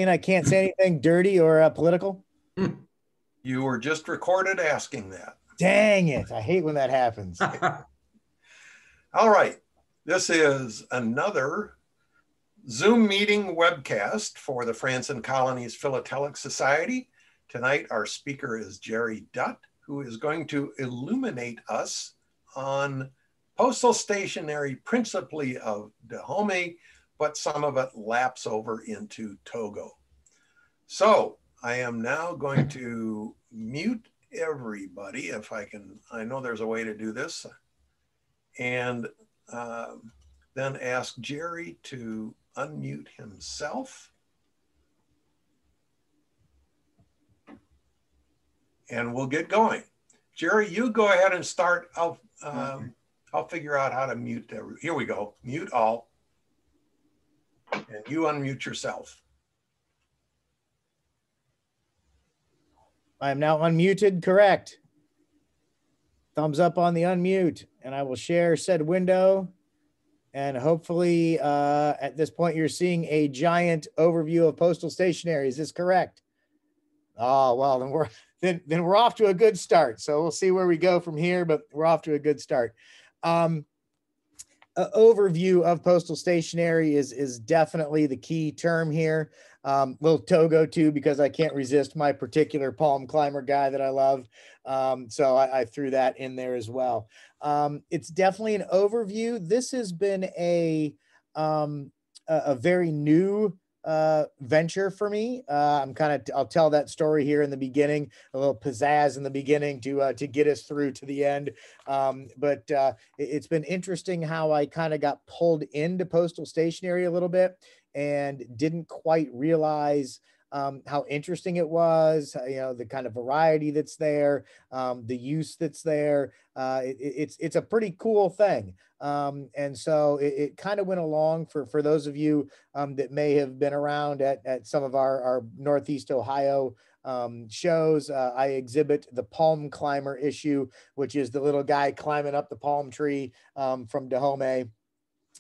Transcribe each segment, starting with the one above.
I can't say anything dirty or political. You were just recorded asking that. Dang it. I hate when that happens. All right. This is another Zoom meeting webcast for the France and Colonies Philatelic Society. Tonight, our speaker is Jere Dutt, who is going to illuminate us on postal stationery, principally of Dahomey, but some of it laps over into Togo. So I am now going to mute everybody if I can. I know there's a way to do this. And then ask Jere to unmute himself. And we'll get going. Jere, you go ahead and start. I'll figure out how to mute. Here we go. Mute all. And you unmute yourself. I am now unmuted. Correct. Thumbs up on the unmute, and I will share said window. And hopefully at this point, you're seeing a giant overview of postal stationery. Is this correct? Oh, well, then we're off to a good start. So we'll see where we go from here, but we're off to a good start. Overview of postal stationery is definitely the key term here. Little Togo too, because I can't resist my particular palm climber guy that I love. So I threw that in there as well. It's definitely an overview. This has been a very new venture for me. I'll tell that story here in the beginning, a little pizzazz in the beginning to get us through to the end. But it's been interesting how I kind of got pulled into postal stationery a little bit and didn't quite realize how interesting it was, the kind of variety that's there, the use that's there. It's a pretty cool thing. And so it kind of went along for those of you that may have been around at some of our Northeast Ohio shows. I exhibit the palm climber issue, which is the little guy climbing up the palm tree from Dahomey,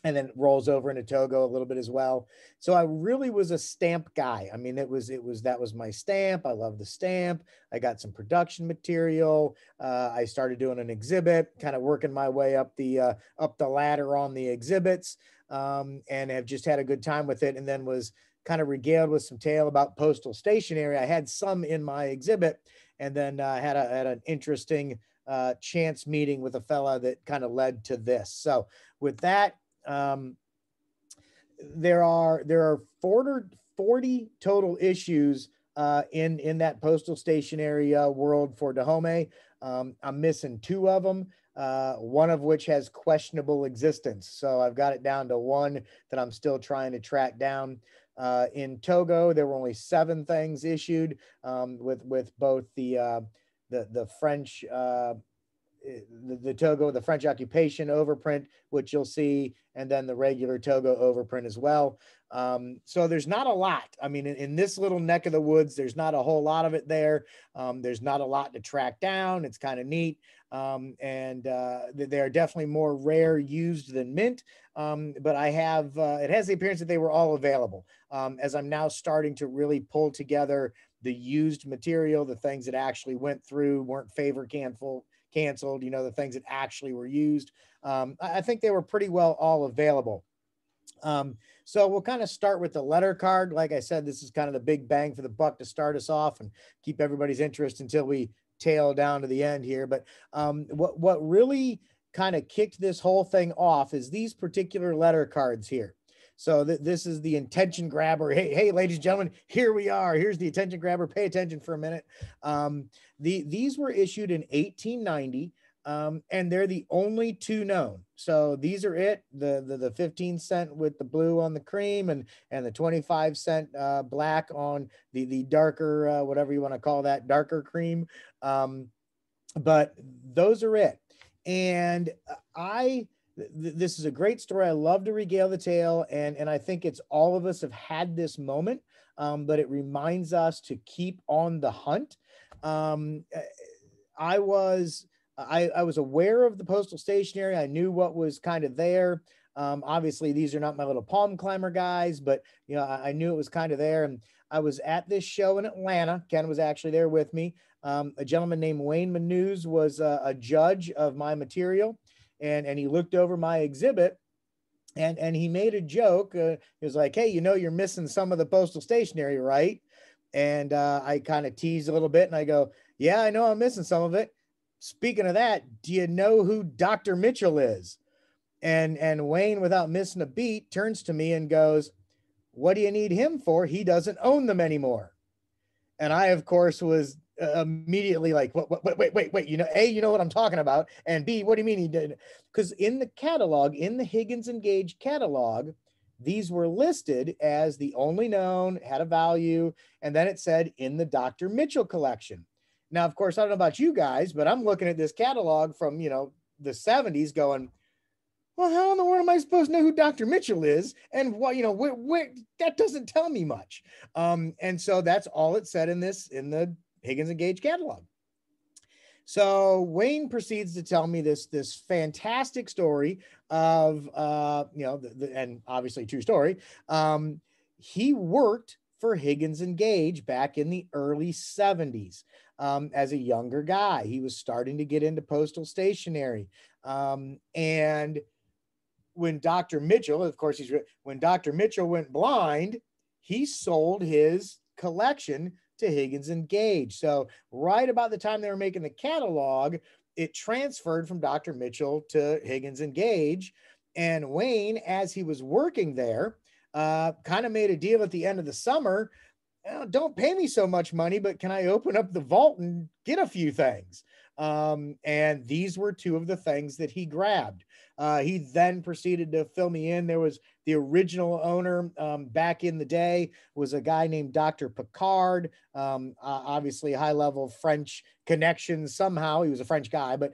and then rolls over into Togo a little bit as well. So I really was a stamp guy. I mean, that was my stamp. I love the stamp. I got some production material. I started doing an exhibit, kind of working my way up the ladder on the exhibits, and have just had a good time with it. And then was kind of regaled with some tale about postal stationery. I had some in my exhibit, and then had an interesting chance meeting with a fella that kind of led to this. So with that, there are 40 total issues in that postal stationery world for Dahomey. I'm missing 2 of them, one of which has questionable existence. So I've got it down to 1 that I'm still trying to track down. In Togo, there were only 7 things issued, with both the French the Togo, the French occupation overprint, which you'll see, and then the regular Togo overprint as well. So there's not a lot. I mean, in this little neck of the woods, there's not a whole lot of it there. There's not a lot to track down. It's kind of neat. And they're definitely more rare used than mint. But I have, it has the appearance that they were all available. As I'm now starting to really pull together the used material, the things that actually went through, weren't favor canceled, the things that actually were used. I think they were pretty well all available. So we'll kind of start with the letter card. Like I said, this is kind of the big bang for the buck to start us off and keep everybody's interest until we tail down to the end here. But what really kind of kicked this whole thing off is these particular letter cards here. So this is the attention grabber. Hey, ladies and gentlemen, here we are. Here's the attention grabber. Pay attention for a minute. These were issued in 1890, and they're the only 2 known. So these are it. The 15 cent with the blue on the cream, and the 25 cent black on the darker, whatever you want to call that, darker cream. But those are it. And this is a great story. I love to regale the tale, and I think it's all of us have had this moment, but it reminds us to keep on the hunt. I was aware of the postal stationery. I knew what was kind of there. Obviously, these are not my little palm climber guys, but I knew it was kind of there. And I was at this show in Atlanta. Ken was actually there with me. A gentleman named Wayne Manuse was a judge of my material, and he looked over my exhibit, and he made a joke. He was like, "Hey, you're missing some of the postal stationery, right?" And I kind of teased a little bit, and I go, "Yeah, I know I'm missing some of it. Speaking of that, do you know who Dr. Mitchell is?" And Wayne, without missing a beat, turns to me and goes, "What do you need him for? He doesn't own them anymore." And I, of course, was immediately like, wait, A, you know what I'm talking about. And B, what do you mean he did? Because in the catalog, in the Higgins and Gage catalog, these were listed as the only known, had a value. And then it said in the Dr. Mitchell collection. Now, of course, I don't know about you guys, but I'm looking at this catalog from, the 70s going, well, how in the world am I supposed to know who Dr. Mitchell is? And what, that doesn't tell me much. And so that's all it said in the Higgins and Gage catalog. So Wayne proceeds to tell me this fantastic story of, and obviously true story. He worked for Higgins and Gage back in the early 70s. As a younger guy, he was starting to get into postal stationery. And when Dr. Mitchell, of course, when Dr. Mitchell went blind, he sold his collection to Higgins and Gage. So right about the time they were making the catalog, it transferred from Dr. Mitchell to Higgins and Gage. And Wayne, as he was working there, kind of made a deal at the end of the summer. Don't pay me so much money, but can I open up the vault and get a few things? And these were two of the things that he grabbed. He then proceeded to fill me in. There was the original owner back in the day was a guy named Dr. Picard, obviously high level French connections somehow. He was a French guy, but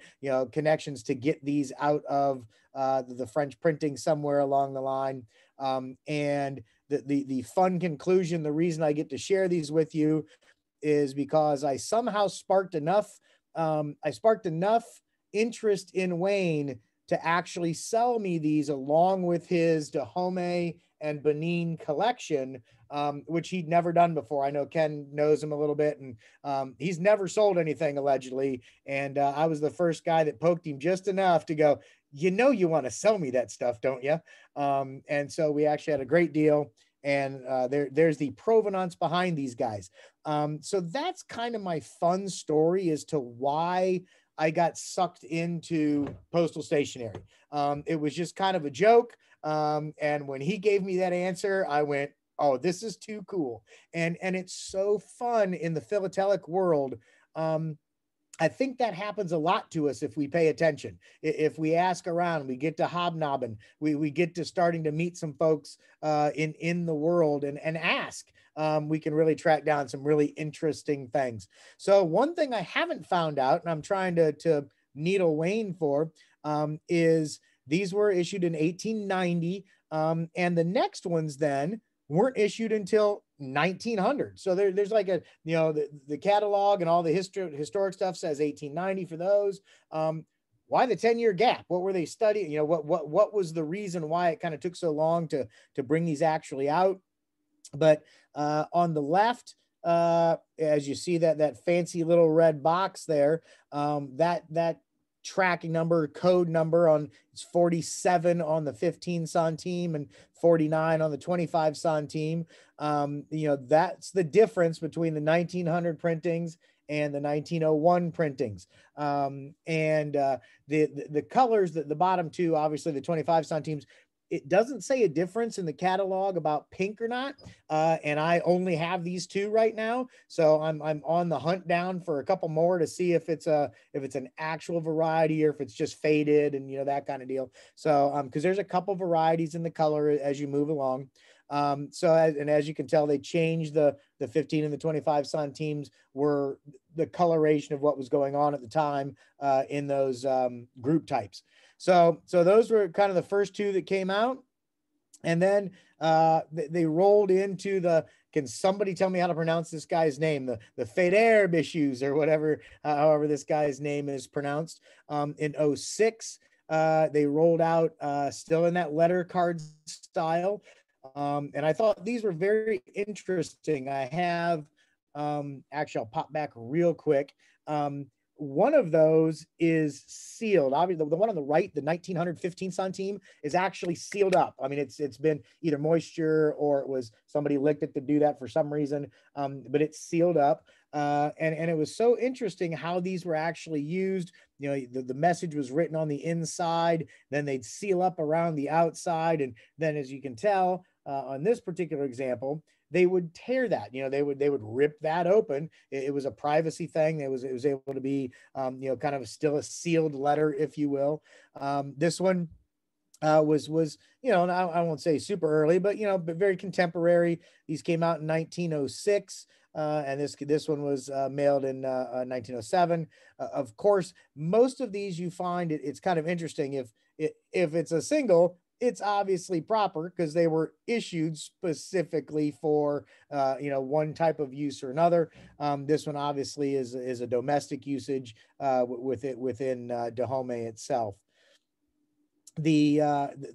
connections to get these out of the French printing somewhere along the line. And the fun conclusion, the reason I get to share these with you is because I somehow sparked enough interest in Wayne to actually sell me these along with his Dahomey and Benin collection, which he'd never done before. I know Ken knows him a little bit, and he's never sold anything allegedly. And I was the first guy that poked him just enough to go, you want to sell me that stuff, don't you? And so we actually had a great deal. And there's the provenance behind these guys. So that's kind of my fun story as to why I got sucked into postal stationery. It was just kind of a joke. And when he gave me that answer, I went, oh, this is too cool. And it's so fun in the philatelic world. I think that happens a lot to us if we pay attention. If we ask around, we get to hobnobbing, we get to starting to meet some folks in the world and ask. We can really track down some really interesting things. So one thing I haven't found out, and I'm trying to needle Wayne for, is these were issued in 1890, and the next ones then weren't issued until 1900. So there's like a, the catalog and all the historic stuff says 1890 for those. Why the 10-year gap? What were they studying? What was the reason why it kind of took so long to bring these actually out? But on the left, as you see that fancy little red box there, that tracking number, code number on it's 47 on the 15 centime and 49 on the 25 centime. That's the difference between the 1900 printings and the 1901 printings. And the colors, the bottom two, obviously the 25 centimes, it doesn't say a difference in the catalog about pink or not. And I only have these two right now. So I'm on the hunt down for a couple more to see if it's an actual variety or if it's just faded and, that kind of deal. So, cause there's a couple varieties in the color as you move along. As you can tell, they changed the 15 and the 25 centimes were the coloration of what was going on at the time, in those, group types. So those were kind of the first two that came out. And then they rolled into can somebody tell me how to pronounce this guy's name? The Federb issues or whatever, however this guy's name is pronounced. In 06, they rolled out still in that letter card style. And I thought these were very interesting. I have, actually, I'll pop back real quick. One of those is sealed. Obviously, the one on the right, the 1915 centime, is actually sealed up. I mean, it's been either moisture or it was somebody licked it to do that for some reason, but it's sealed up. And it was so interesting how these were actually used. You know, the message was written on the inside, then they'd seal up around the outside, and then, as you can tell on this particular example, they would tear that. You know, they would rip that open. It was a privacy thing. It was able to be, you know, kind of still a sealed letter, if you will. This one was, you know, I won't say super early, but, you know, but very contemporary. These came out in 1906. And this one was mailed in 1907. Of course, most of these you find it's kind of interesting. If it's a single, it's obviously proper because they were issued specifically for you know, one type of use or another. This one obviously is a domestic usage within Dahomey itself. The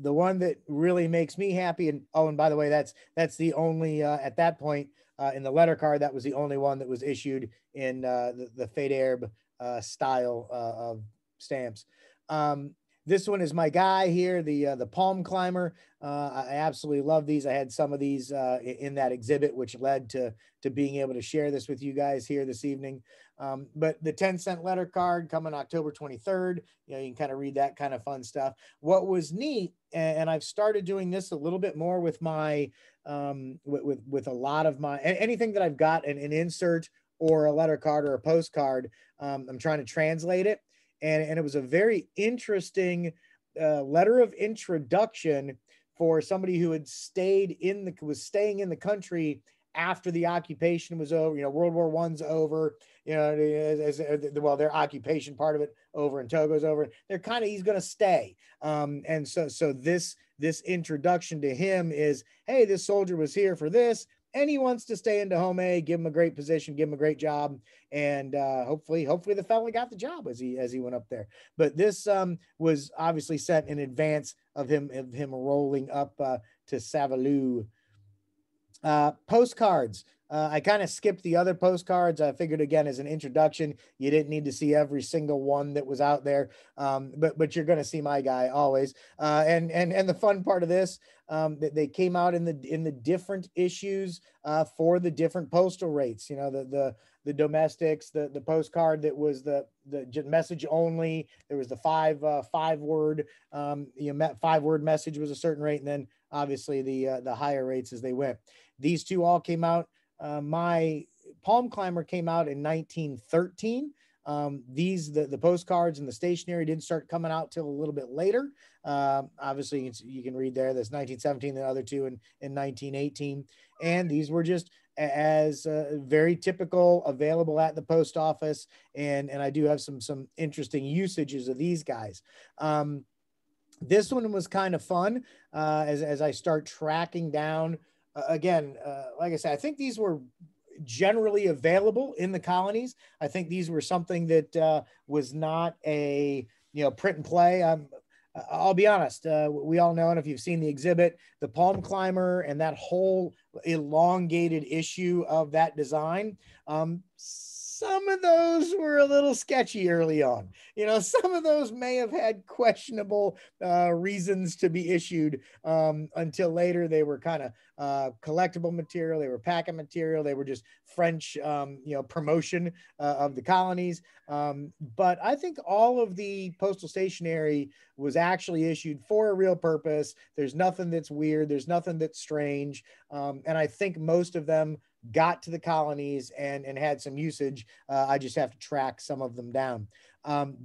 one that really makes me happy, and oh, and by the way, that's the only at that point in the letter card, that was the only one that was issued in the Fade Arab style of stamps. This one is my guy here, the Palm Climber. I absolutely love these. I had some of these in that exhibit, which led to being able to share this with you guys here this evening. But the 10-cent letter card coming October 23rd, you know, you can kind of read that kind of fun stuff. What was neat, and I've started doing this a little bit more with my, with a lot of my, anything that I've got an insert or a letter card or a postcard, I'm trying to translate it. And it was a very interesting letter of introduction for somebody who had staying in the country after the occupation was over. You know, World War I's over. You know, well, their occupation part of it over and Togo's over. He's going to stay. And so this introduction to him is, hey, this soldier was here for this, and he wants to stay in Dahomey, give him a great position, give him a great job, and hopefully the fella got the job as he went up there. But this was obviously sent in advance of him rolling up to Savalou. Postcards. I kind of skipped the other postcards. I figured, again, as an introduction, you didn't need to see every single one that was out there. But you're going to see my guy always. And the fun part of this, that they came out in the different issues for the different postal rates. You know, the domestics, the postcard that was the message only. There was the five word, you know, 5-word message was a certain rate, and then obviously the higher rates as they went. These two all came out. My Palm Climber came out in 1913. The postcards and the stationery didn't start coming out till a little bit later. Obviously, you can read there. That's 1917. The other two in 1918. And these were just as very typical, available at the post office. And I do have some interesting usages of these guys. This one was kind of fun as I start tracking down. Again, like I said, I think these were generally available in the colonies. I think these were something that was not a, you know, print and play. I'll be honest. We all know, and if you've seen the exhibit, the Palm Climber and that whole elongated issue of that design, some of those were a little sketchy early on. You know, some of those may have had questionable reasons to be issued until later. They were kind of collectible material. They were packing material. They were just French, you know, promotion of the colonies. But I think all of the postal stationery was actually issued for a real purpose. There's nothing that's weird. There's nothing that's strange. And I think most of them got to the colonies and had some usage. I just have to track some of them down.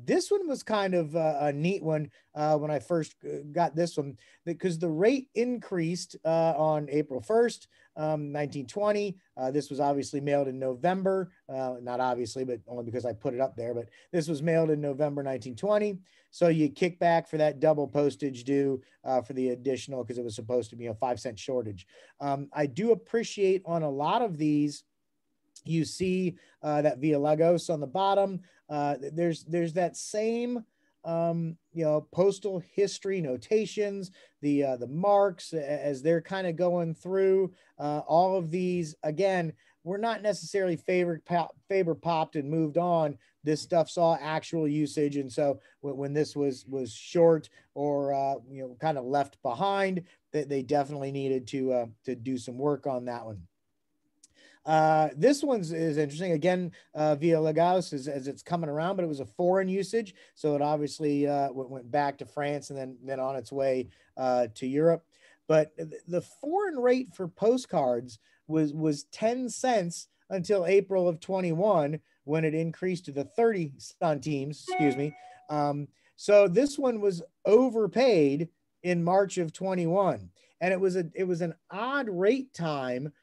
This one was kind of a neat one when I first got this one, because the rate increased on April 1st, 1920. This was obviously mailed in November, not obviously, but only because I put it up there, but this was mailed in November 1920. So you kick back for that double postage due for the additional, because it was supposed to be a 5-cent shortage. I do appreciate on a lot of these, you see that Via Lagos on the bottom. There's that same postal history notations, the marks as they're kind of going through all of these. Again, we're not necessarily favor popped and moved on. This stuff saw actual usage, and so when this was short or kind of left behind, they definitely needed to do some work on that one. This one's is interesting again via Lagos as it's coming around, but it was a foreign usage, so it obviously went back to France and then on its way to Europe. But the foreign rate for postcards was 10 cents until April of 21, when it increased to the 30 centimes. Excuse me. So this one was overpaid in March of 21, and it was an odd rate time.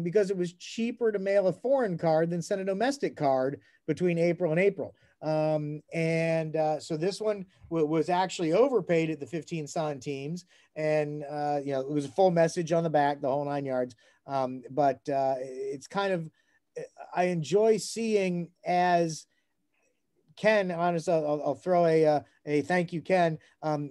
Because it was cheaper to mail a foreign card than send a domestic card between April and April. So this one was actually overpaid at the 15 centimes, and it was a full message on the back, the whole 9 yards. But it's kind of, I enjoy seeing, as Ken, honestly, I'll throw a thank you, Ken,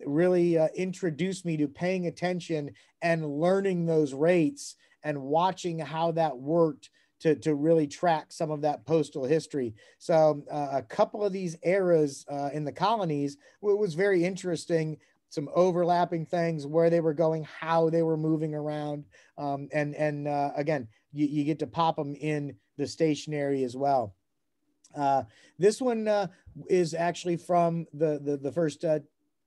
really introduced me to paying attention and learning those rates and watching how that worked to really track some of that postal history. So a couple of these eras in the colonies was very interesting. Some overlapping things, where they were going, how they were moving around. Again, you get to pop them in the stationery as well. This one is actually from the first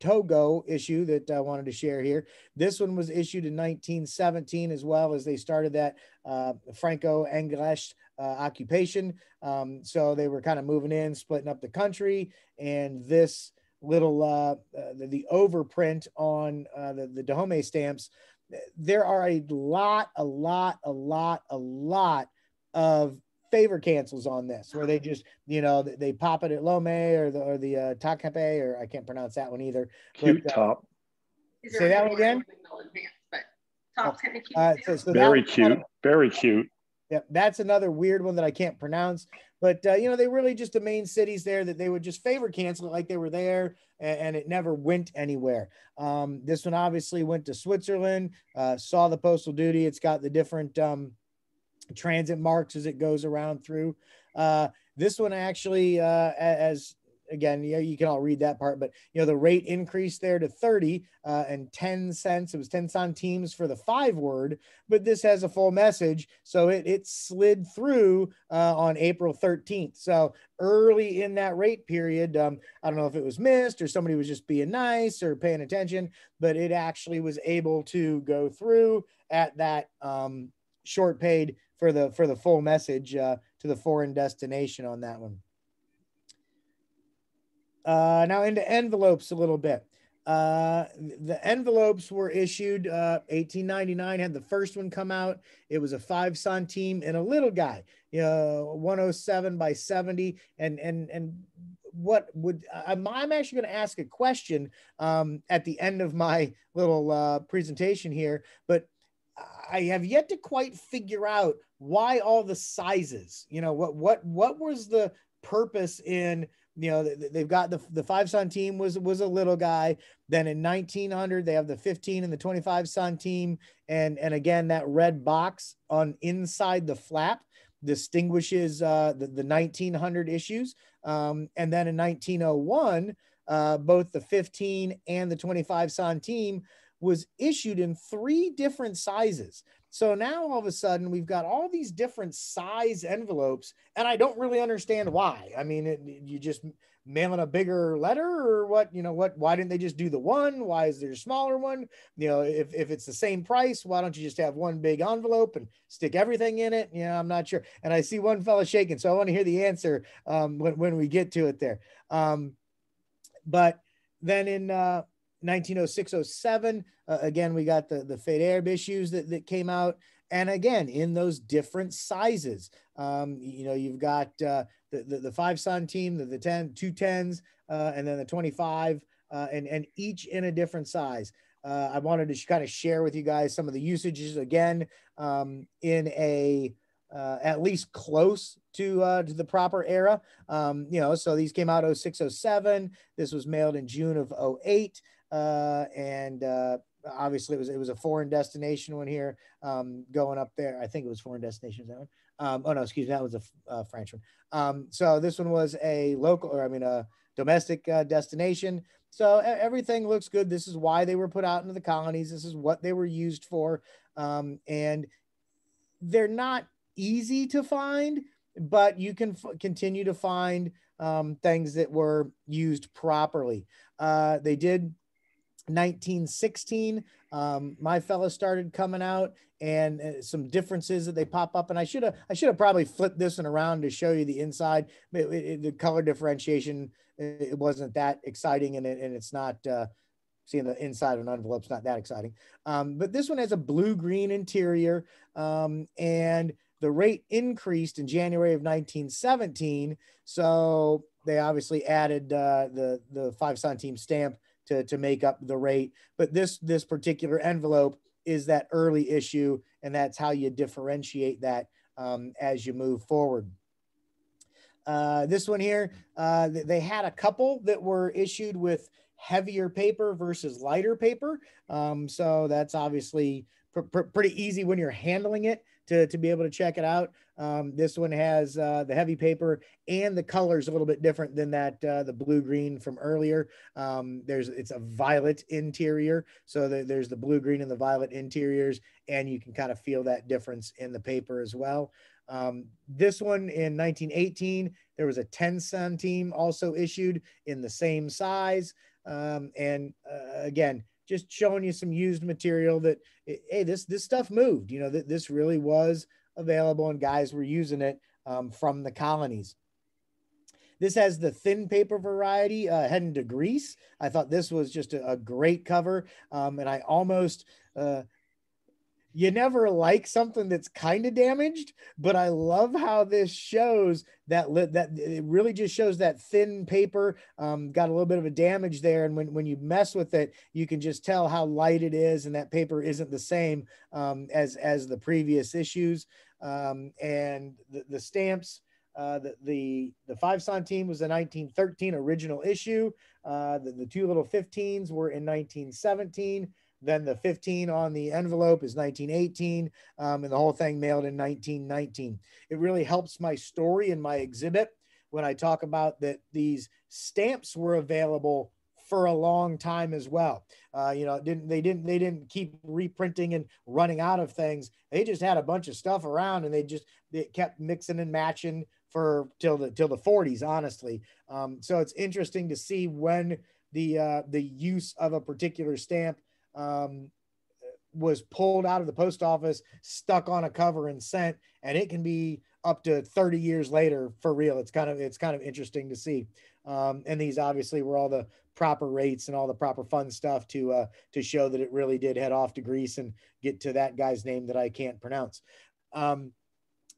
Togo issue that I wanted to share here. This one was issued in 1917, as well as they started that Franco-English occupation. So they were kind of moving in, splitting up the country, and this little the overprint on the Dahomey stamps. There are a lot of favor cancels on this, where they just, they pop it at Lome or the Takape, or I can't pronounce that one either. Cute top. Say that one again. Top's kind of cute. So very cute. Very cute. Yeah, that's another weird one that I can't pronounce. But they really just, the main cities there, that they would just favor cancel it like they were there, and it never went anywhere. This one obviously went to Switzerland, saw the postal duty. It's got the different transit marks as it goes around through. This one actually, as again, you can all read that part, but the rate increased there to 30 and 10 cents. It was 10 centimes for the 5-word, but this has a full message, so it slid through on April 13th. So early in that rate period, I don't know if it was missed or somebody was just being nice or paying attention, but it actually was able to go through at that short paid for the full message to the foreign destination on that one. Now into envelopes a little bit. The envelopes were issued 1899, had the first one come out. It was a 5 centime and a little guy, 107 by 70. And what would, I'm actually going to ask a question at the end of my little presentation here, but I have yet to quite figure out why all the sizes. What was the purpose in, they've got the 5 centime was a little guy. Then in 1900 they have the 15 and the 25 centime, and again that red box on inside the flap distinguishes the 1900 issues. And then in 1901 both the 15 and the 25 centime was issued in 3 different sizes. So now all of a sudden we've got all these different size envelopes, and I don't really understand why. I mean, you just mailing a bigger letter or what? Why didn't they just do the one? Why is there a smaller one? If it's the same price, why don't you just have one big envelope and stick everything in it? I'm not sure. And I see one fella shaking, so I want to hear the answer when we get to it there. But then in 1906-07, again, we got the Fade issues that came out. And again, in those different sizes, you've got the 5 centime, the 10, 2 10s, and then the 25, and each in a different size. I wanted to kind of share with you guys some of the usages again in a at least close to the proper era. So these came out 06, 07. This was mailed in June of 08. And obviously it was a foreign destination one here, going up there. I think it was foreign destination. That one. Oh no, excuse me. That was a French one. So this one was a domestic destination. So everything looks good. This is why they were put out into the colonies. This is what they were used for. And they're not easy to find, but you can continue to find things that were used properly. They did 1916. My fella started coming out, and some differences that they pop up. And I should have probably flipped this one around to show you the inside. The color differentiation, it wasn't that exciting, and it's not seeing the inside of an envelope's not that exciting. But this one has a blue-green interior, and the rate increased in January of 1917. So they obviously added the 5 centime stamp to make up the rate. But this particular envelope is that early issue, and that's how you differentiate that as you move forward. This one here, they had a couple that were issued with heavier paper versus lighter paper. So that's obviously pretty easy when you're handling it to be able to check it out. This one has the heavy paper, and the color's a little bit different than that, the blue-green from earlier. It's a violet interior. So there's the blue-green and the violet interiors, and you can kind of feel that difference in the paper as well. This one in 1918, there was a 10 centime also issued in the same size. Again, just showing you some used material that, hey, this stuff moved, this really was available, and guys were using it from the colonies. This has the thin paper variety heading to Greece. I thought this was just a great cover. And I almost, you never like something that's kind of damaged, but I love how this shows that it really just shows that thin paper got a little bit of a damage there. And when you mess with it, you can just tell how light it is, and that paper isn't the same as the previous issues. And the stamps, the 5 centime was the 1913 original issue. The 2 little 15s were in 1917. Then the 15 on the envelope is 1918, and the whole thing mailed in 1919. It really helps my story in my exhibit when I talk about that these stamps were available for a long time as well. They didn't keep reprinting and running out of things. They just had a bunch of stuff around, and they kept mixing and matching till the 40s, honestly. So it's interesting to see when the use of a particular stamp was pulled out of the post office, stuck on a cover, and sent, and it can be up to 30 years later for real. It's kind of interesting to see. And these obviously were all the proper rates and all the proper fun stuff to show that it really did head off to Greece and get to that guy's name that I can't pronounce.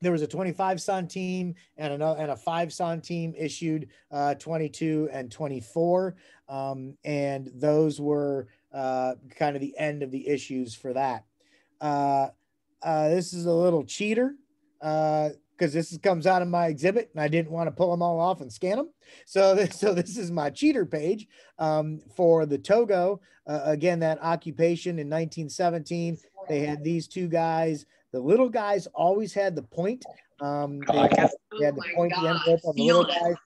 There was a 25 centime and a 5 centime issued 22 and 24. And those were kind of the end of the issues for that. This is a little cheater because this comes out of my exhibit, and I didn't want to pull them all off and scan them. So this is my cheater page for the Togo. Again, that occupation in 1917, they had these 2 guys. The little guys always had the point. They had the point, the envelope on the little guys.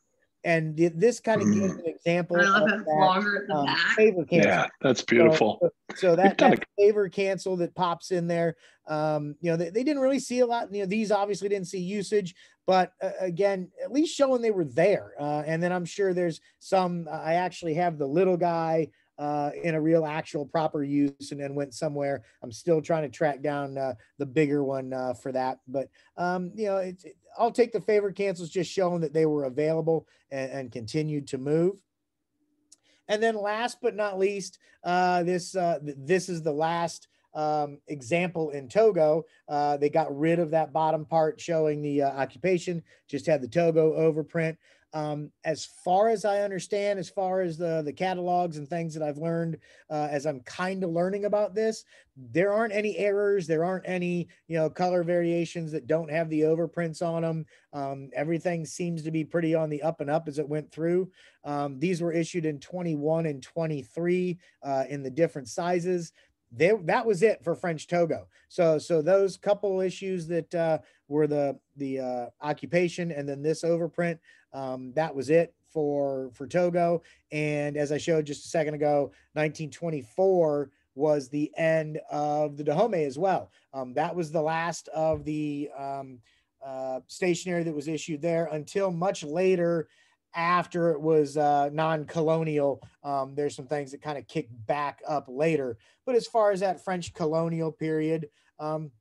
And this kind of gives an example of that favor cancel. Yeah, that's beautiful. So that favor cancel that pops in there, they didn't really see a lot. These obviously didn't see usage, but again, at least showing they were there. And then I'm sure there's some, I actually have the little guy in a real actual proper use, and then went somewhere. I'm still trying to track down the bigger one for that, but I'll take the favor cancels, just showing that they were available and continued to move. And then last but not least, this is the last example in Togo. They got rid of that bottom part showing the occupation, just had the Togo overprint. As far as I understand, as far as the catalogs and things that I've learned as I'm kind of learning about this, there aren't any errors. There aren't any, color variations that don't have the overprints on them. Everything seems to be pretty on the up and up as it went through. These were issued in 21 and 23 in the different sizes. That was it for French Togo. So those couple issues that were the occupation and then this overprint, that was it for Togo. And as I showed just a second ago, 1924 was the end of the Dahomey as well. That was the last of the stationery that was issued there until much later, after it was non-colonial. There's some things that kind of kick back up later. But as far as that French colonial period,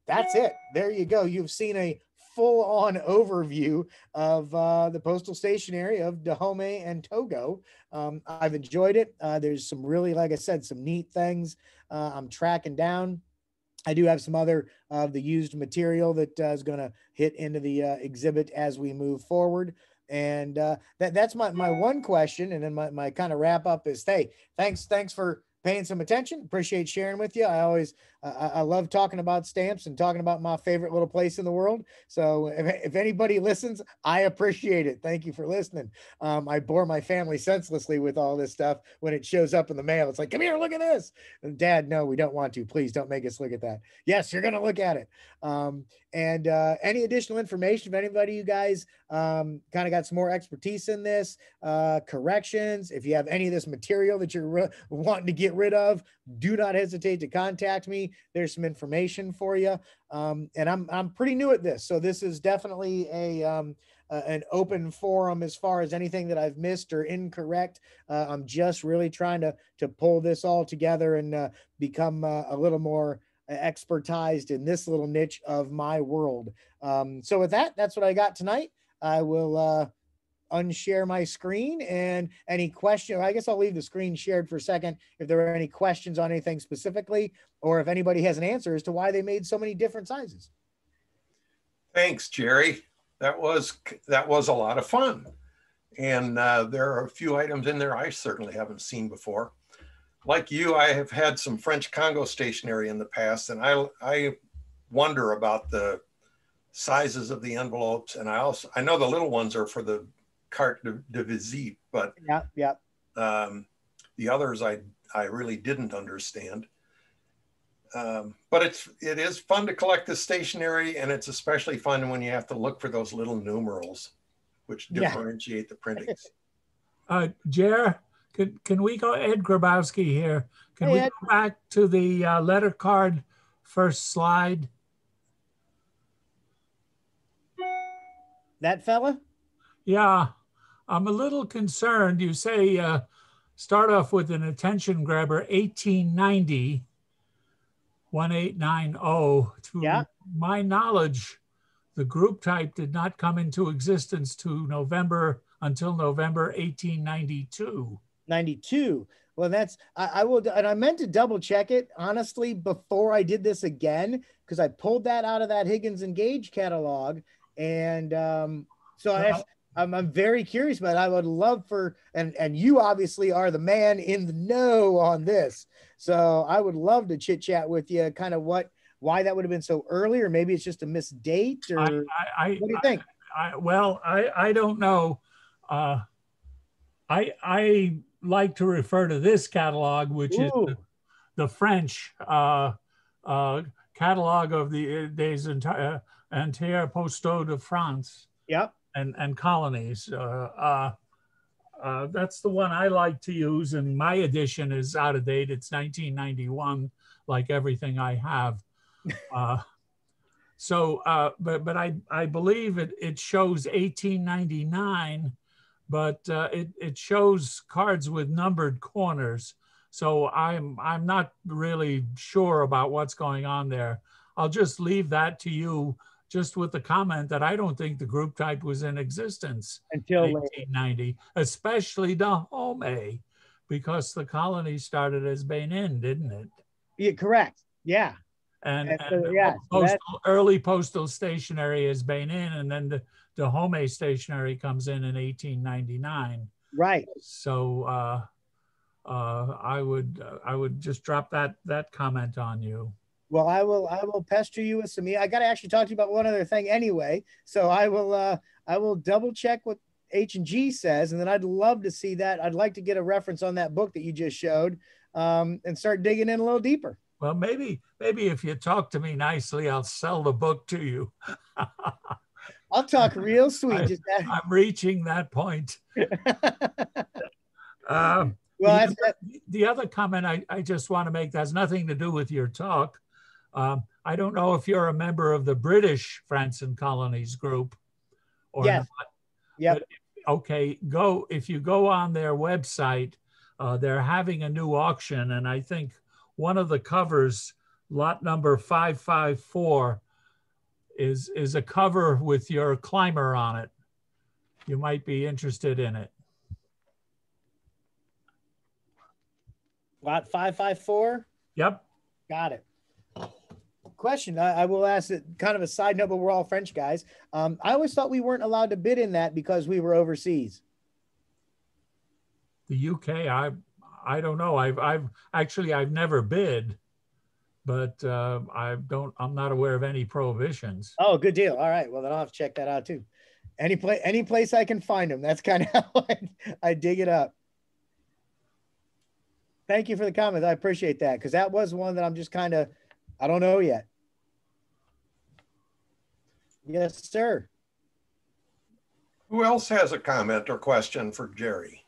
that's it. There you go. You've seen a full-on overview of the postal stationery of Dahomey and Togo. I've enjoyed it. There's some really, like I said, some neat things I'm tracking down. I do have some other of the used material that is going to hit into the exhibit as we move forward. And that's my one question. And then my kind of wrap up is, hey, thanks for paying some attention. Appreciate sharing with you. I always, I love talking about stamps and talking about my favorite little place in the world. So if anybody listens, I appreciate it. Thank you for listening. I bore my family senselessly with all this stuff when it shows up in the mail. It's like, come here, look at this. And Dad, no, we don't want to. Please don't make us look at that. Yes, you're going to look at it. And any additional information, if anybody, you guys kind of got some more expertise in this, corrections, if you have any of this material that you're wanting to get rid of, do not hesitate to contact me. There's some information for you. And I'm pretty new at this. So this is definitely an open forum as far as anything that I've missed or incorrect. I'm just really trying to pull this all together and become a little more expertised in this little niche of my world. So with that's what I got tonight. I will unshare my screen, and any question, I guess I'll leave the screen shared for a second if there are any questions on anything specifically, or if anybody has an answer as to why they made so many different sizes. Thanks, Jere. That was a lot of fun. And there are a few items in there I certainly haven't seen before. Like you, I have had some French Congo stationery in the past, and I wonder about the sizes of the envelopes. And I know the little ones are for the carte de visite, but the others I really didn't understand. But it is fun to collect the stationery, and it's especially fun when you have to look for those little numerals, which differentiate the printings. Jere, can we go, Ed Grabowski here, can we go back to the letter card first slide? That fella? Yeah, I'm a little concerned. You say start off with an attention grabber, 1890, 1890. To my knowledge, the group type did not come into existence until November 1892. 92. Well, that's, I will, and I meant to double check it, honestly, before I did this again, because I pulled that out of that Higgins and Gage catalog. And so I'm very curious about it. I would love for, and you obviously are the man in the know on this. So I would love to chit chat with you, kind of why that would have been so early, or maybe it's just a missed date, or what do you think? I don't know. I like to refer to this catalog, which is the French catalog of the des entiers postaux de France. Yep. And colonies. That's the one I like to use, and my edition is out of date. It's 1991, like everything I have. But I believe it shows 1899, but it shows cards with numbered corners. So I'm not really sure about what's going on there. I'll just leave that to you, just with the comment that I don't think the group type was in existence until 1890, especially Dahomey, because the colony started as Benin, didn't it? Yeah, correct. Yeah. And so, yeah, early postal stationery has been in, and then the Dahomey stationery comes in 1899. Right. So I would just drop that comment on you. Well, I will pester you with some. I got to actually talk to you about one other thing anyway. So I will double check what H&G says, and then I'd love to see that. I'd like to get a reference on that book that you just showed, and start digging in a little deeper. Well, maybe if you talk to me nicely, I'll sell the book to you. I'll talk real sweet. I'm reaching that point. Well, the other comment I just want to make that has nothing to do with your talk. I don't know if you're a member of the British Franson Colonies group or yes. not. Yep. But, okay, if you go on their website, they're having a new auction, and I think one of the covers, lot number 554, is a cover with your climber on it. You might be interested in it. Lot 554? Yep. Got it. Question, I will ask it kind of a side note, but we're all French guys. I always thought we weren't allowed to bid in that because we were overseas. The UK, I don't know. I've never bid, but I'm not aware of any prohibitions. Oh, good deal. All right. Well, then I'll have to check that out too. Any place I can find them. That's kind of how I dig it up. Thank you for the comment. I appreciate that, because that was one that I'm just kind of, I don't know yet. Yes, sir. Who else has a comment or question for Jere?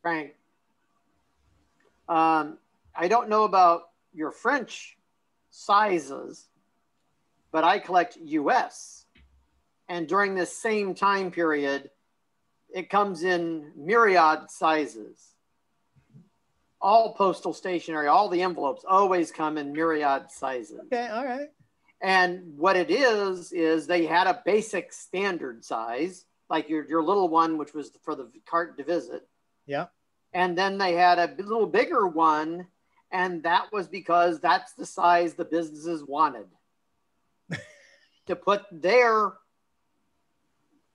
Frank, I don't know about your French sizes, but I collect US. And during this same time period, it comes in myriad sizes. All postal stationery, all the envelopes always come in myriad sizes. Okay, all right. And what it is they had a basic standard size, like your little one, which was for the cart to visit. Yeah. And then they had a little bigger one, and that was because that's the size the businesses wanted to put their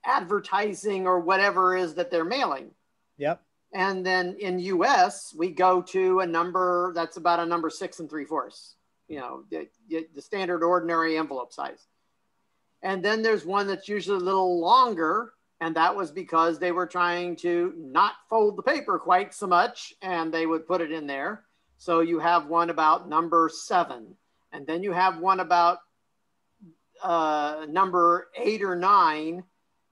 advertising or whatever it is that they're mailing. Yep. And then in US, we go to a number that's about a number 6 3/4, the standard ordinary envelope size. And then there's one that's usually a little longer, and that was because they were trying to not fold the paper quite so much, and they would put it in there. So you have one about number 7, and then you have one about number 8 or 9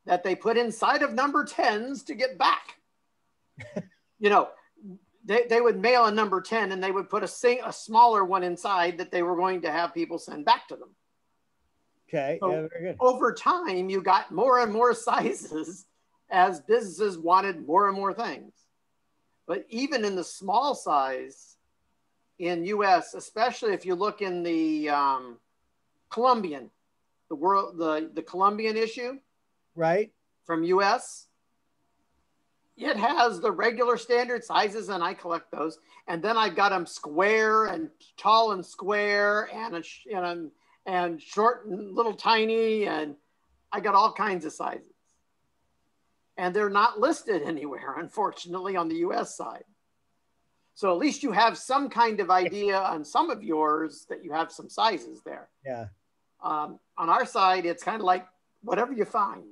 that they put inside of number 10s to get back. They would mail a number 10, and they would put a smaller one inside that they were going to have people send back to them. Okay, so yeah, very good. Over time, you got more and more sizes as businesses wanted more and more things. But even in the small size in US, especially if you look in the Colombian, the Colombian issue, right, from US, it has the regular standard sizes, and I collect those. And then I've got them square and tall and square and short and little tiny, and I got all kinds of sizes. And they're not listed anywhere, unfortunately, on the US side. So at least you have some kind of idea on some of yours that you have some sizes there. Yeah. On our side, it's kind of like whatever you find.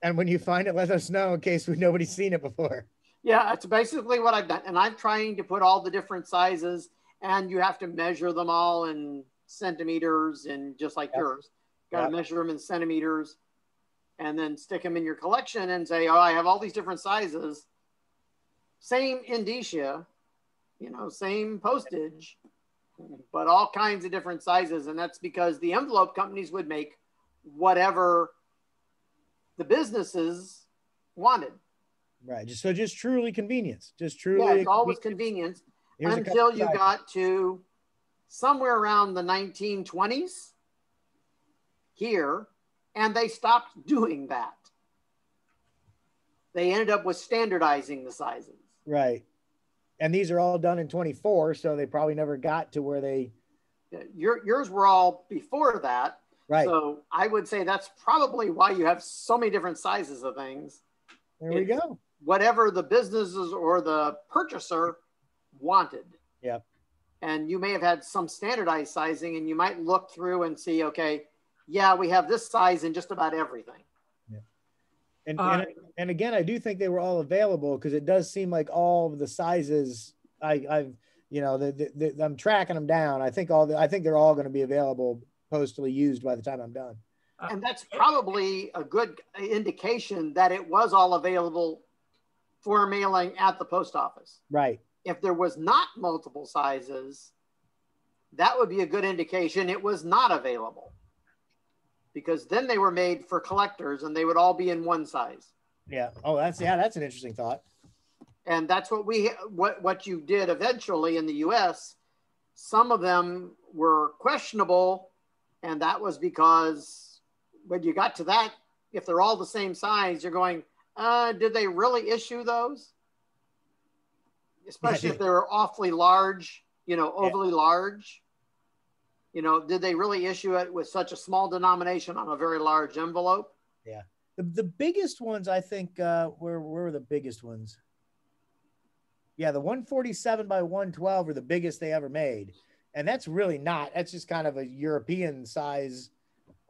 And when you find it, let us know in case nobody's seen it before. Yeah, that's basically what I've done. And I'm trying to put all the different sizes, and you have to measure them all in centimeters, and just like yours, got to measure them in centimeters, and then stick them in your collection and say, oh, I have all these different sizes. Same indicia, same postage, but all kinds of different sizes. And that's because the envelope companies would make whatever the businesses wanted. Right. Just truly convenience. Just truly. Yeah, it's always convenience until you got to somewhere around the 1920s here, and they stopped doing that. They ended up with standardizing the sizes. Right. And these are all done in 24, so they probably never got to where they. Yours were all before that. Right. So I would say that's probably why you have so many different sizes of things. There we go. Whatever the businesses or the purchaser wanted. Yep. And you may have had some standardized sizing, and you might look through and see, okay, yeah, we have this size in just about everything. Yeah. And again, I do think they were all available, because it does seem like all of the sizes I've you know, I'm tracking them down. I think they're all going to be available postally used by the time I'm done. And that's probably a good indication that it was all available for mailing at the post office. Right. If there was not multiple sizes, that would be a good indication it was not available, because then they were made for collectors and they would all be in one size. Yeah. Oh, that's an interesting thought. And that's what you did eventually in the US. Some of them were questionable, and that was because when you got to that, if they're all the same size, you're going, did they really issue those? Especially if they were awfully large, overly large. Did they really issue it with such a small denomination on a very large envelope? Yeah. The biggest ones, I think, where were the biggest ones? Yeah, the 147 by 112 were the biggest they ever made. And that's just kind of a European size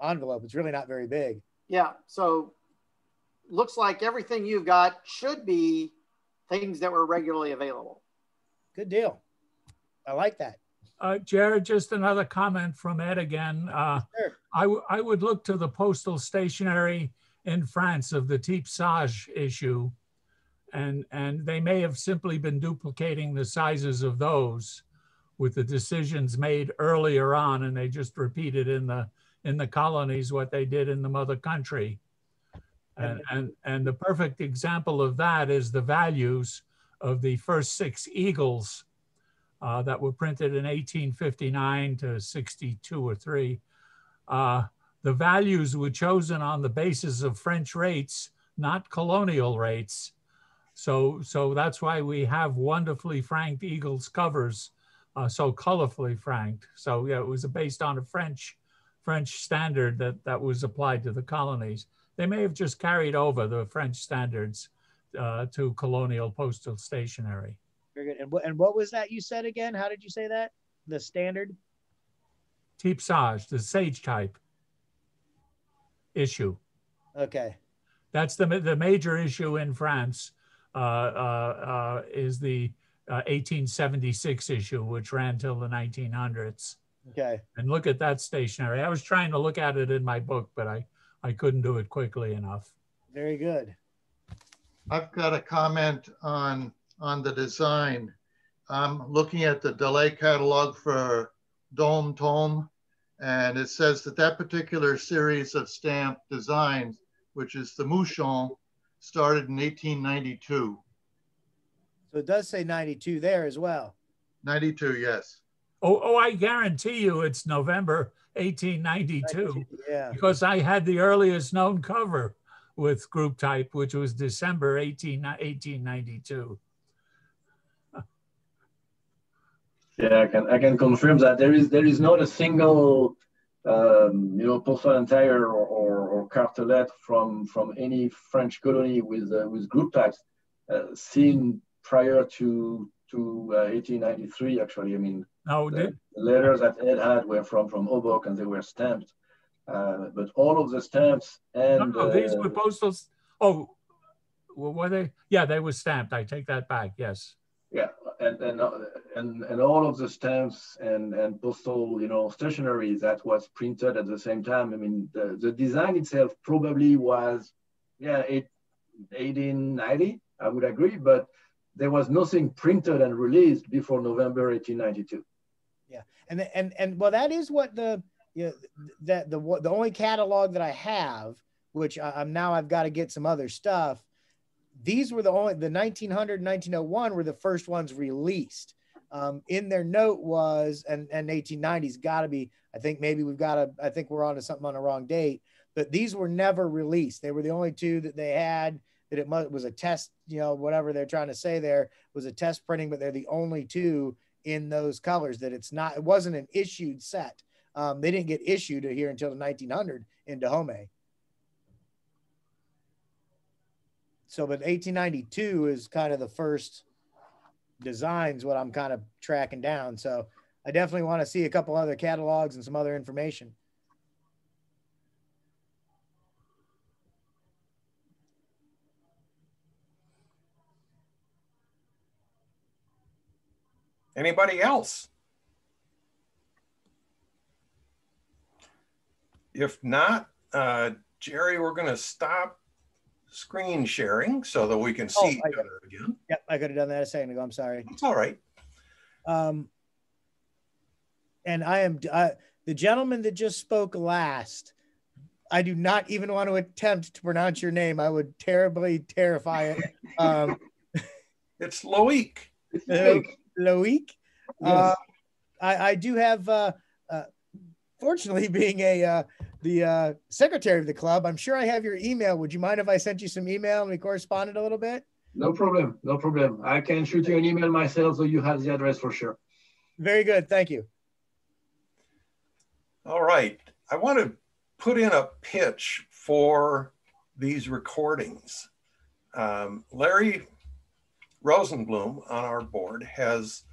envelope. It's really not very big. Yeah. So looks like everything you've got should be things that were regularly available. Good deal. I like that. Jere, just another comment from Ed again. Sure. I would look to the Postal Stationery in France of the type Sage issue, and they may have simply been duplicating the sizes of those with the decisions made earlier on, and they just repeated in the colonies what they did in the mother country. And the perfect example of that is the values of the first 6 eagles that were printed in 1859 to 62 or 3. The values were chosen on the basis of French rates, not colonial rates. So that's why we have wonderfully franked eagles covers, so colorfully franked. So yeah, it was based on a French standard that was applied to the colonies. They may have just carried over the French standards to colonial postal stationery. Very good. And what was that you said again? How did you say that? The standard? Type Sage, the Sage type issue. Okay. That's the major issue in France is the 1876 issue, which ran till the 1900s. Okay. And look at that stationery. I was trying to look at it in my book, but I couldn't do it quickly enough. Very good. I've got a comment on the design. I'm looking at the delay catalog for Dome Tome, and it says that particular series of stamp designs, which is the Mouchon, started in 1892. So it does say 92 there as well. 92, yes. Oh, I guarantee you it's November 1892, yeah, because I had the earliest known cover with group type, which was December 1892. Yeah, I can confirm that there is not a single postal entire or cartelet from any French colony with group types seen prior to 1893. Actually, I mean, the letters that Ed had were from Obok, and they were stamped. But all of the stamps and these were postals. Oh, were they? Yeah, they were stamped. I take that back. Yes. Yeah, and all of the stamps and postal, stationery that was printed at the same time. I mean, the design itself probably was, 1890. I would agree, but there was nothing printed and released before November 1892. Yeah, and well, that is what the only catalog that I have, which I've got to get some other stuff. These were the 1900, 1901 were the first ones released. In their note was, and 1890s got to be, I think maybe I think we're on to something on the wrong date, but these were never released. They were the only 2 that they had. that it was a test, you know, whatever they're trying to say there was a test printing, but they're the only two in those colors, that it wasn't an issued set. They didn't get issued here until the 1900 in Dahomey. So, but 1892 is kind of the first designs, what I'm kind of tracking down. So I definitely want to see a couple other catalogs and some other information. Anybody else? If not, Jerry, we're going to stop screen sharing so that we can see each other again. Yep, I could have done that a second ago. I'm sorry. It's all right. And I am the gentleman that just spoke last. I do not even want to attempt to pronounce your name. I would terribly terrify it. It's Loic. Loic. Yes. I do have, fortunately, being the secretary of the club, I'm sure I have your email. Would you mind if I sent you some email and we corresponded a little bit? No problem. No problem. I can shoot you an email myself so you have the address for sure. Very good. Thank you. All right. I want to put in a pitch for these recordings. Larry Rosenblum on our board has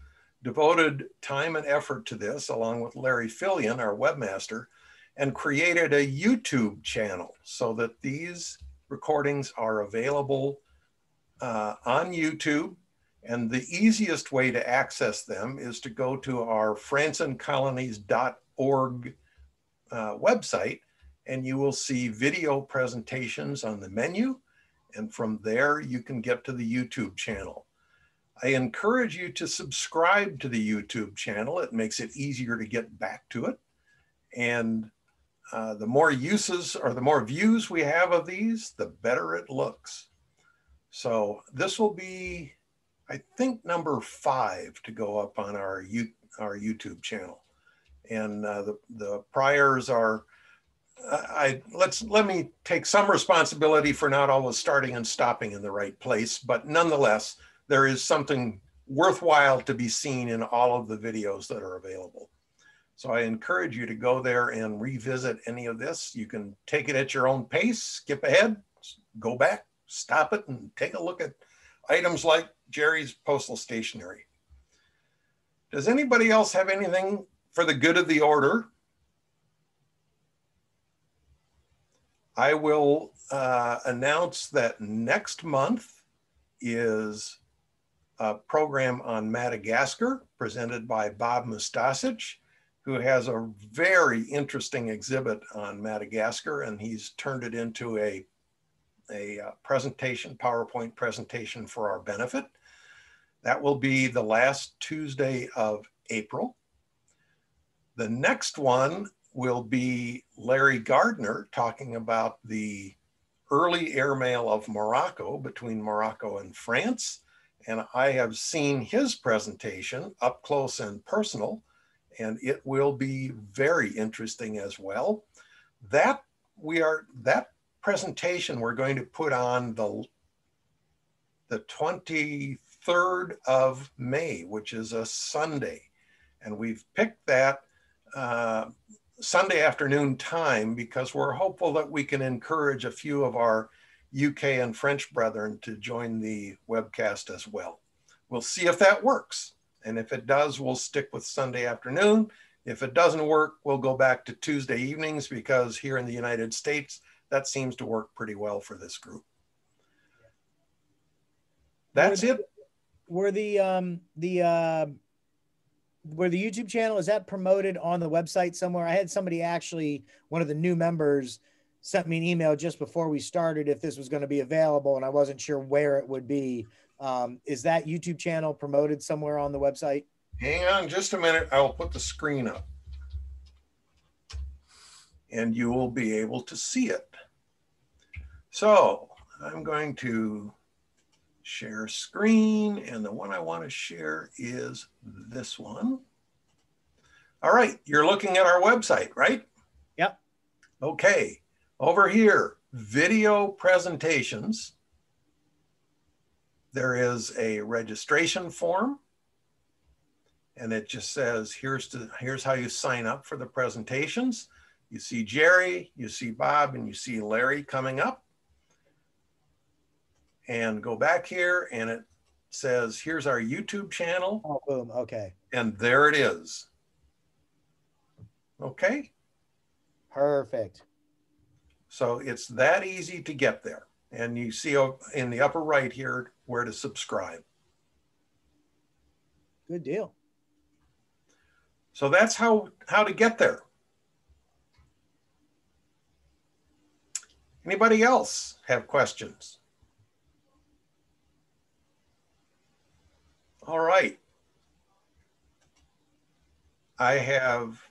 devoted time and effort to this, along with Larry Fillion, our webmaster, and created a YouTube channel so that these recordings are available on YouTube. And the easiest way to access them is to go to our fransoncolonies.org website, and you will see video presentations on the menu. And from there, you can get to the YouTube channel. I encourage you to subscribe to the YouTube channel. It makes it easier to get back to it. And the more uses or the more views we have of these, the better it looks. So this will be, I think, number 5 to go up on our YouTube channel. And the priors are, let me take some responsibility for not always starting and stopping in the right place, but nonetheless, there is something worthwhile to be seen in all of the videos that are available. So I encourage you to go there and revisit any of this. You can take it at your own pace, skip ahead, go back, stop it, and take a look at items like Jerry's Postal Stationery. Does anybody else have anything for the good of the order? I will announce that next month is a program on Madagascar presented by Bob Mustasich, who has a very interesting exhibit on Madagascar, and he's turned it into a presentation, PowerPoint presentation for our benefit. That will be the last Tuesday of April. The next one will be Larry Gardner talking about the early airmail of Morocco between Morocco and France. And I have seen his presentation up close and personal, and it will be very interesting as well. That presentation we're going to put on the 23rd of May, which is a Sunday. And we've picked that Sunday afternoon time because we're hopeful that we can encourage a few of our UK and French brethren to join the webcast as well. We'll see if that works. And if it does, we'll stick with Sunday afternoon. If it doesn't work, we'll go back to Tuesday evenings because here in the United States, that seems to work pretty well for this group. That's it. Were the YouTube channel, is that promoted on the website somewhere? I had somebody actually, one of the new members sent me an email just before we started if this was going to be available, and I wasn't sure where it would be. Is that YouTube channel promoted somewhere on the website? Hang on just a minute. I'll put the screen up and you will be able to see it. So I'm going to share screen, and the one I want to share is this one. All right, you're looking at our website, right? Yep. Okay, over here, video presentations. there is a registration form, and it just says, here's how you sign up for the presentations. You see Jerry, you see Bob, and you see Larry coming up. And go back here, and it says, here's our YouTube channel. Oh, boom, okay. And there it is. Okay. Perfect. So it's that easy to get there. And you see in the upper right here where to subscribe. Good deal. So that's how to get there. Anybody else have questions? All right. I have